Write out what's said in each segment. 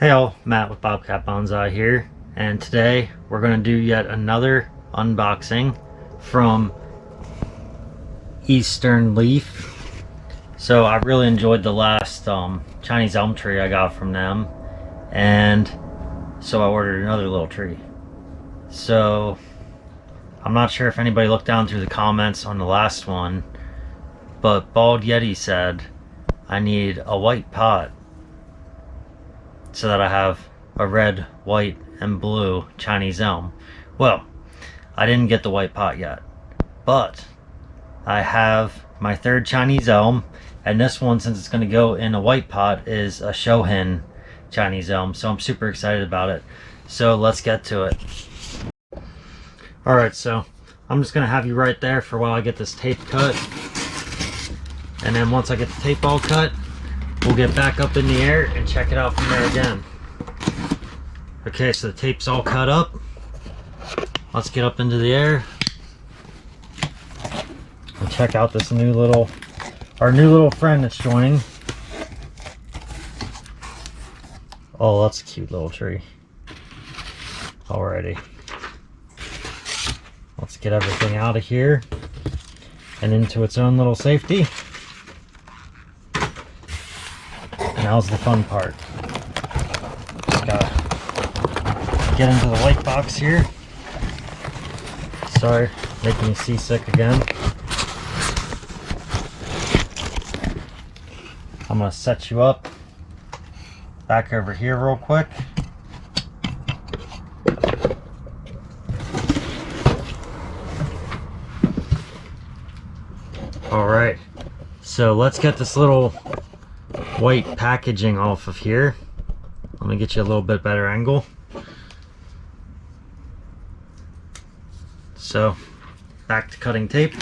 Hey all, Matt with Bobcat Bonsai here, and today we're going to do yet another unboxing from Eastern Leaf. So I really enjoyed the last Chinese elm tree I got from them, and so I ordered another little tree. So I'm not sure if anybody looked down through the comments on the last one, but Bald Yeti said I need a white pot so that I have a red, white, and blue Chinese elm. Well, I didn't get the white pot yet, but I have my third Chinese elm, and this one, since it's going to go in a white pot, is a Shohin Chinese elm, so I'm super excited about it. So let's get to it. Alright, so I'm just going to have you right there for while I get this tape cut, and then once I get the tape all cut, we'll get back up in the air and check it out from there again. Okay, so the tape's all cut up. Let's get up into the air and check out this our new little friend that's joining. Oh, that's a cute little tree. Alrighty. Let's get everything out of here and into its own little safety. Now's the fun part. Just gotta get into the white box here. Sorry, making me seasick again. I'm gonna set you up back over here real quick. Alright, so let's get this little white packaging off of here. Let me get you a little bit better angle. So back to cutting tape.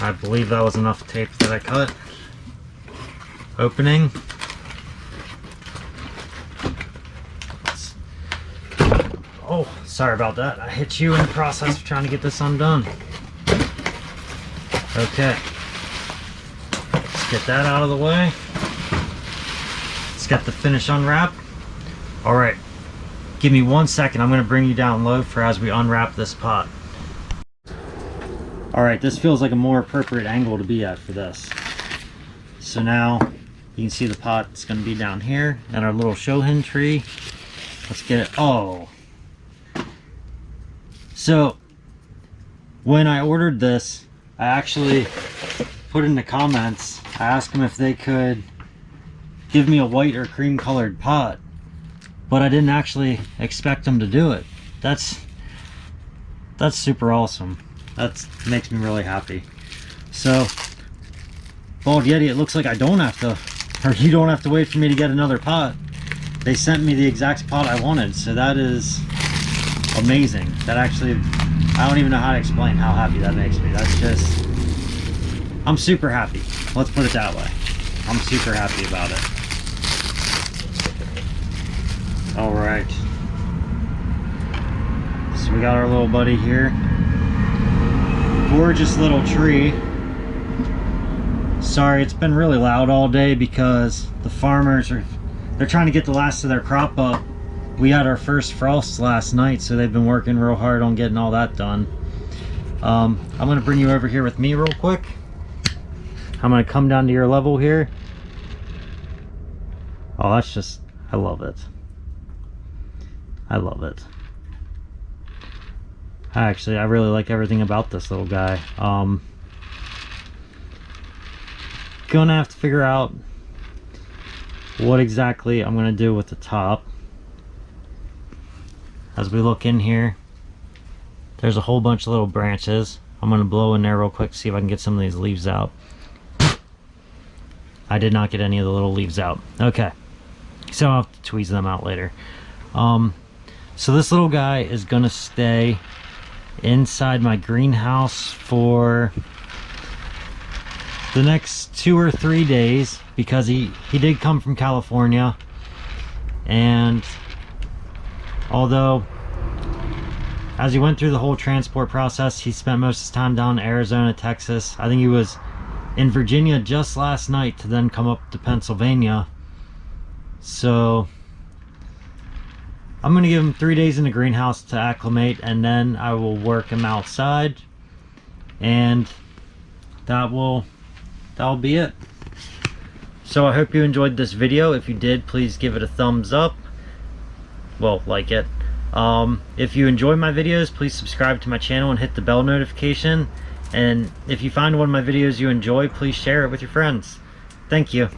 I believe that was enough tape that I cut. Opening. Oh, sorry about that. I hit you in the process of trying to get this undone. Okay. Let's get that out of the way. Let's get the finish unwrap. Alright. Give me 1 second. I'm going to bring you down low for as we unwrap this pot. Alright, this feels like a more appropriate angle to be at for this. So now you can see the pot is going to be down here and our little Shohin tree. Let's get it. Oh. So when I ordered this, I actually put in the comments, I asked them if they could give me a white or cream colored pot, but I didn't actually expect them to do it. That's super awesome. That makes me really happy. So Bald Yeti, it looks like I don't have to, or you don't have to wait for me to get another pot. They sent me the exact pot I wanted, so that is amazing. That actually, I don't even know how to explain how happy that makes me. That's just, I'm super happy. Let's put it that way. I'm super happy about it. All right. So we got our little buddy here. Gorgeous little tree. Sorry, it's been really loud all day because the farmers they're trying to get the last of their crop up. We had our first frost last night, so they've been working real hard on getting all that done. I'm going to bring you over here with me real quick. I'm going to come down to your level here. Oh, that's just, I love it. I love it. Actually, I really like everything about this little guy. Gonna have to figure out what exactly I'm going to do with the top. As we look in here, there's a whole bunch of little branches. I'm going to blow in there real quick to see if I can get some of these leaves out. I did not get any of the little leaves out. Okay, so I'll have to tweeze them out later. So this little guy is going to stay inside my greenhouse for the next 2 or 3 days because he did come from California, and although as he went through the whole transport process, he spent most of his time down in Arizona, Texas. I think he was in Virginia just last night to then come up to Pennsylvania. So I'm gonna give him 3 days in the greenhouse to acclimate, and then I will work him outside, and that'll be it. So I hope you enjoyed this video. If you did, please give it a thumbs up. Well, like it. If you enjoy my videos, please subscribe to my channel and hit the bell notification. And if you find one of my videos you enjoy, please share it with your friends. Thank you.